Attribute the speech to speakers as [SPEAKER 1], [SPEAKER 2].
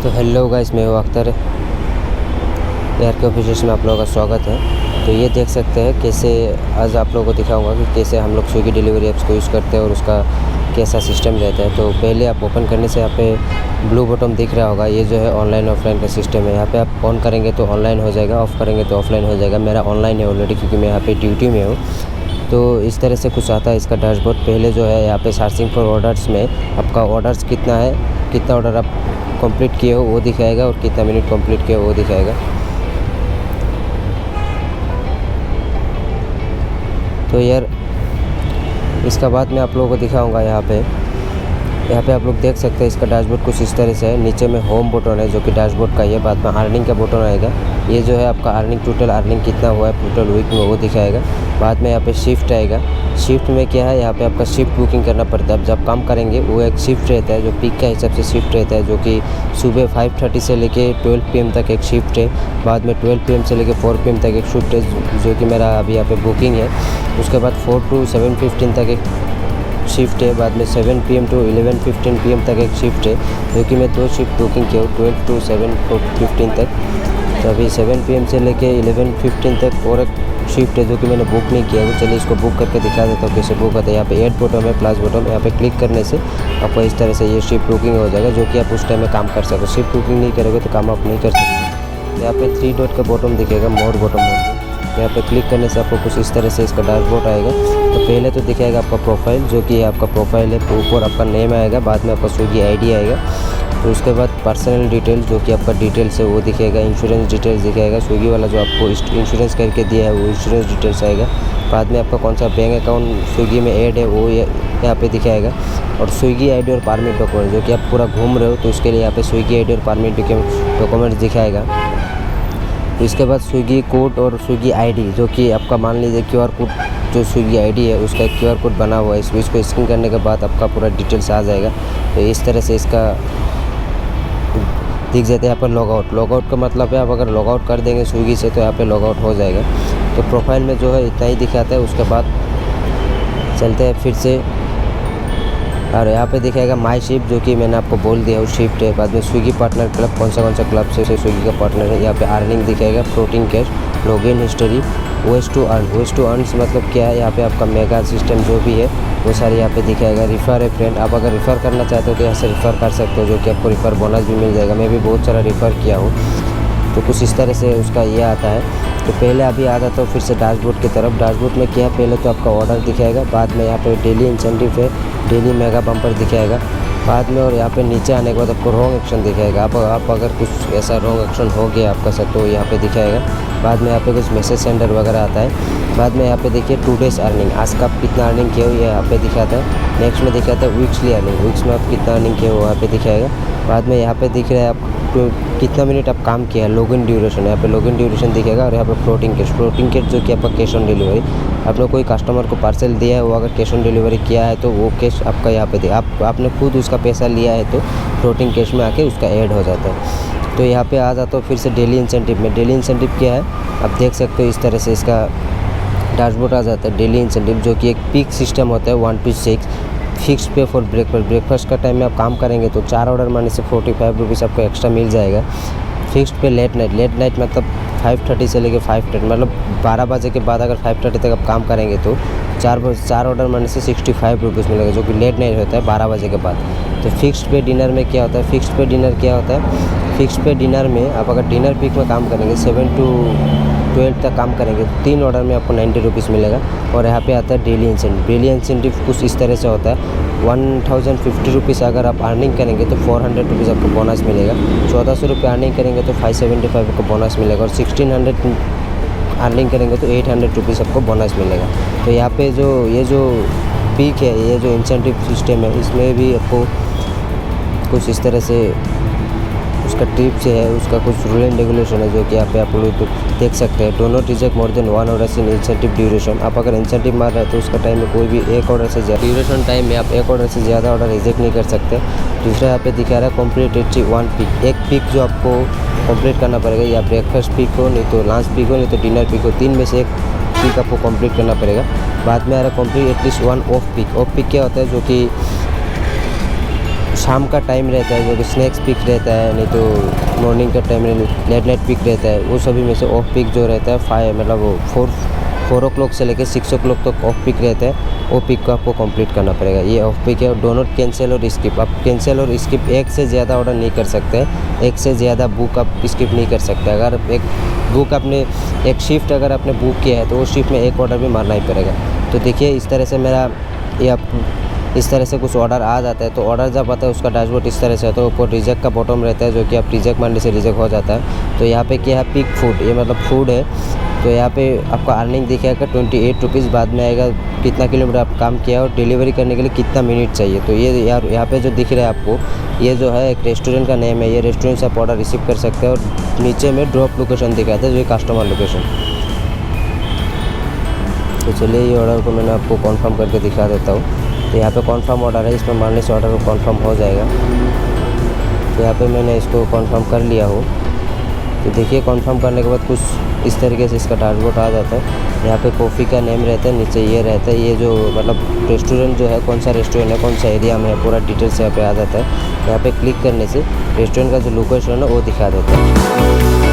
[SPEAKER 1] तो hello guys, मैं हूँ अख्तर। एयर के ऑफिस में आप लोगों का स्वागत है। तो ये देख सकते हैं कैसे आज आप लोगों को दिखाऊंगा कि कैसे हम लोग स्विगी डिलीवरी ऐप्स को यूज़ करते हैं और उसका कैसा सिस्टम रहता है। तो पहले आप ओपन करने से यहाँ पे ब्लू बटन दिख रहा होगा, ये जो है ऑनलाइन ऑफलाइन का सिस्टम है। यहाँ पे आप ऑन करेंगे तो ऑनलाइन हो जाएगा, ऑफ़ करेंगे तो ऑफलाइन हो जाएगा। मेरा ऑनलाइन है ऑलरेडी क्योंकि मैं यहाँ पे ड्यूटी में हूँ। तो इस तरह से कुछ आता है इसका डैशबोर्ड। पहले जो है यहाँ पे सर्चिंग फॉर ऑर्डर्स में आपका ऑर्डर्स कितना है, कितना ऑर्डर आप कंप्लीट किए हो वो दिखाएगा और कितना मिनट कंप्लीट किए हो वो दिखाएगा। तो यार इसका बाद मैं आप लोगों को दिखाऊंगा। यहाँ पे आप लोग देख सकते हैं इसका डैशबोर्ड कुछ इस तरह से है। नीचे में होम बटन है जो कि डैशबोर्ड का ही है। बाद में अर्निंग का बटन आएगा, ये जो है आपका अर्निंग टोटल अर्निंग कितना हुआ है टोटल वीक में वो दिखाएगा। बाद में यहाँ पे शिफ्ट आएगा। शिफ्ट में क्या है, यहाँ पे आपका शिफ्ट बुकिंग करना पड़ता है। अब जब काम करेंगे वो एक शिफ्ट रहता है जो पीक का हिसाब से शिफ्ट रहता है, जो कि सुबह 5:30 से लेके 12 PM तक एक शिफ्ट है। बाद में 12 PM से लेके 4 PM तक एक शिफ्ट है जो कि मेरा अभी यहाँ पे बुकिंग है। उसके बाद 4 to 7:15 तक एक शिफ्ट है। बाद में 7 PM to 11:15 PM तक एक शिफ्ट है, जो कि मैं 2 शिफ्ट बुकिंग किया हूँ 12 to 7:15 तक। तो अभी 7 PM से लेके 11:15 तक और एक शिफ्ट है जो कि मैंने बुक नहीं किया है। चलिए इसको बुक करके दिखा देता हूँ कैसे बुक होता है। यहाँ पे ऐड बटन है, प्लस बटन, यहाँ पे क्लिक करने से आपको इस तरह से ये शिफ्ट बुकिंग हो जाएगा, जो कि आप उस टाइम में काम कर सकते हो। शिफ्ट बुकिंग नहीं करोगे तो काम आप नहीं कर सकते। यहाँ पे 3 डॉट का बटन दिखेगा, मोड बटन। यहाँ पे क्लिक करने से आपको कुछ इस तरह से इसका डैशबोर्ड आएगा। तो पहले तो दिखाएगा आपका प्रोफाइल, जो कि आपका प्रोफाइल है। ऊपर आपका नेम आएगा, बाद में आपका स्विगी ID आएगा। तो उसके बाद पर्सनल डिटेल जो कि आपका डिटेल्स है वो दिखेगा। इंश्योरेंस डिटेल्स दिखाएगा, स्विगी वाला जो आपको इंश्योरेंस करके दिया है वो इंश्योरेंस डिटेल्स आएगा। बाद में आपका कौन सा बैंक अकाउंट स्विगी में ऐड है वो यहाँ पे दिखाएगा। और स्विगी ID और परमिट डॉक्यूमेंट, जो कि आप पूरा घूम रहे हो तो उसके लिए यहाँ पे स्विगी ID और परमिट डॉक्यूमेंट दिखाएगा। तो इसके बाद स्विगी कोड और स्विगी ID, जो कि आपका मान लीजिए QR कोड, जो स्विगी ID है उसका एक QR कोड बना हुआ है। इसको स्कैन करने के बाद आपका पूरा डिटेल्स आ जाएगा। तो इस तरह से इसका दिख जाता है। यहाँ पर लॉगआउट का मतलब है आप अगर लॉगआउट कर देंगे स्विगी से तो यहाँ पे लॉगआउट हो जाएगा। तो प्रोफाइल में जो है इतना ही दिखाता है। उसके बाद चलते हैं फिर से, और यहाँ पे दिखाएगा माई शिफ्ट, जो कि मैंने आपको बोल दिया उस शिफ्ट है। बाद में स्विगी पार्टनर क्लब, कौन सा क्लब से स्विगी का पार्टनर है। यहाँ पे अर्निंग दिखाएगा, protein cash, login history, ways to earn मतलब क्या है, यहाँ पे आपका मेगा सिस्टम जो भी है वो सारे यहाँ पे दिखाएगा। रिफ़र है फ्रेंड, आप अगर रिफ़र करना चाहते हो तो यहाँ से रिफ़र कर सकते हो, जो कि आपको रिफ़र बोनस भी मिल जाएगा। मैं भी बहुत सारा रिफ़र किया हूँ। तो कुछ इस तरह से उसका ये आता है। तो पहले अभी आ जाता हूँ फिर से डैशबोर्ड की तरफ। डैशबोर्ड में क्या है, पहले तो आपका ऑर्डर दिखाएगा, बाद में यहाँ पे डेली इंसेंटिव है, डेली मेगा बम्पर दिखाएगा बाद में। और यहाँ पे नीचे आने के बाद आपको रॉन्ग एक्शन दिखाएगा। आप अगर कुछ ऐसा रॉन्ग एक्शन हो गया आपका साथ तो यहाँ पे दिखाएगा। बाद में यहाँ पे कुछ मैसेज सेंडर वगैरह आता है। बाद में यहाँ पे देखिए 2 डेज़ अर्निंग, आज का आप कितना अर्निंग किए हो ये यहाँ पे दिखाता है। नेक्स्ट में दिखाता है वीक्सली अर्निंग, वीक्स में आप कितना अर्निंग किए हो यहाँ पे दिखाएगा। बाद में यहाँ पे दिख रहा है आप कितना मिनट आप काम किया है, लॉगिन ड्यूरेशन, यहाँ पे लॉगिन ड्यूरेशन दिखेगा। और यहाँ पे फ्लोटिंग कैश जो कि आपका कैश ऑन डिलीवरी, आपने कोई कस्टमर को पार्सल दिया है वो अगर कैश ऑन डिलीवरी किया है तो वो कैश आपका यहाँ पे आपने खुद उसका पैसा लिया है तो फ्लोटिंग कैश में आके उसका ऐड हो जाता है। तो यहाँ पे आ जाता हूँ फिर से डेली इंसेंटिव में। डेली इंसेंटिव क्या है आप देख सकते हो, इस तरह से इसका डैशबोर्ड आ जाता है। डेली इंसेंटिव जो कि एक पीक सिस्टम होता है 1 to 6, फिक्स पे फॉर ब्रेकफास्ट का टाइम में आप काम करेंगे तो 4 ऑर्डर मारने से 45 रुपीज़ आपको एक्स्ट्रा मिल जाएगा। फिक्स्ड पे लेट नाइट मतलब 5:30 से लेके 5:10 मतलब 12 बजे के बाद अगर 5:30 तक आप काम करेंगे तो 4 ऑर्डर मारने से 65 रुपीज़ मिलेगा, जो कि लेट नाइट होता है 12 बजे के बाद। तो फिक्स्ड पे डिनर में क्या होता है, फिक्स्ड पे डिनर में आप अगर डिनर पीक में काम करेंगे 7 to 12 तक काम करेंगे तो 3 ऑर्डर में आपको 90 रुपीज़ मिलेगा। और यहाँ पे आता है डेली इंसेंटिव कुछ इस तरह से होता है। 1050 रुपीज़ अगर आप अर्निंग करेंगे तो 400 रुपीज़ आपको बोनस मिलेगा। 1400 रुपये अर्निंग करेंगे तो 575 आपको बोनस मिलेगा। और 1600 अर्निंग करेंगे तो 800 रुपीज़ आपको बोनस मिलेगा। तो यहाँ पे ये जो पीक है, ये जो इंसेंटिव सिस्टम है, इसमें भी आपको कुछ इस तरह से उसका टिप्स है, उसका कुछ रूल एंड रेगुलेशन है जो कि यहाँ पे आप लोग देख सकते हैं। Do not reject more than 1 order in incentive duration. आप अगर इंसेंटिव मार रहे हैं तो उसका टाइम में कोई भी एक ऑर्डर से ज़्यादा ड्यूरेशन टाइम में आप एक ऑर्डर से ज़्यादा ऑर्डर रिजेक्ट नहीं कर सकते। दूसरा यहाँ पे दिखा रहा है कंप्लीट 81 पीक, एक पीक जो आपको कंप्लीट करना पड़ेगा, या ब्रेकफास्ट पीक हो, नहीं तो लंच पीक हो, नहीं तो डिनर पीक हो, 3 में से एक पीक आपको कंप्लीट करना पड़ेगा। बाद में आ रहा complete at least 1 off peak. Off peak क्या होता है, जो कि शाम का टाइम रहता है जो कि स्नैक्स पिक रहता है, नहीं तो मॉर्निंग का टाइम लेट नाइट पिक रहता है, वो सभी में से ऑफ पिक जो रहता है 5 मतलब वो 4 o'clock से लेकर 6 o'clock तक ऑफ पिक रहता है। वो पिक को आपको कंप्लीट करना पड़ेगा। ये ऑफ पिक है, डो नॉट कैंसिल और स्किप। आप कैंसिल और स्किप एक से ज़्यादा ऑर्डर नहीं कर सकते, एक से ज़्यादा बुक आप स्किप नहीं कर सकते। अगर एक बुक आपने एक शिफ्ट अगर आपने बुक किया है तो उस शिफ्ट में एक ऑर्डर भी मारना ही पड़ेगा। तो देखिए इस तरह से मेरा ये आप इस तरह से कुछ ऑर्डर आ जाता है। तो ऑर्डर जब आता है उसका डैशबोर्ड इस तरह से होता है, ऊपर रिजेक्ट का बॉटम रहता है जो कि आप रिजेक्ट मारने से रिजेक्ट हो जाता है। तो यहाँ पे क्या है, पिक फूड, ये मतलब फूड है। तो यहाँ पे आपको अर्निंग दिखेगा 28 रुपीज़, बाद में आएगा कितना किलोमीटर आप काम किया और डिलीवरी करने के लिए कितना मिनट चाहिए। तो ये यार यहाँ पे जो दिख रहा है आपको, ये जो है एक रेस्टोरेंट का नेम है। ये रेस्टोरेंट से आप ऑर्डर रिसीव कर सकते हैं और नीचे में ड्रॉप लोकेशन दिखाता है जो कस्टमर लोकेशन। तो चलिए ये ऑर्डर को मैंने आपको कॉन्फर्म करके दिखा देता हूँ। तो यहाँ पे कॉन्फर्म ऑर्डर है, इसमें मारने से ऑर्डर कॉन्फर्म हो जाएगा। तो यहाँ पे मैंने इसको कॉन्फर्म कर लिया हो। तो देखिए कॉन्फर्म करने के बाद कुछ इस तरीके से इसका डैशबोर्ड आ जाता है। यहाँ पे कॉफ़ी का नेम रहता है, नीचे ये रहता है, ये जो मतलब रेस्टोरेंट जो है कौन सा रेस्टोरेंट है, कौन सा एरिया में है, पूरा डिटेल्स यहाँ पे आ जाता है। यहाँ पे क्लिक करने से रेस्टोरेंट का जो लोकेशन है वो दिखा देता है।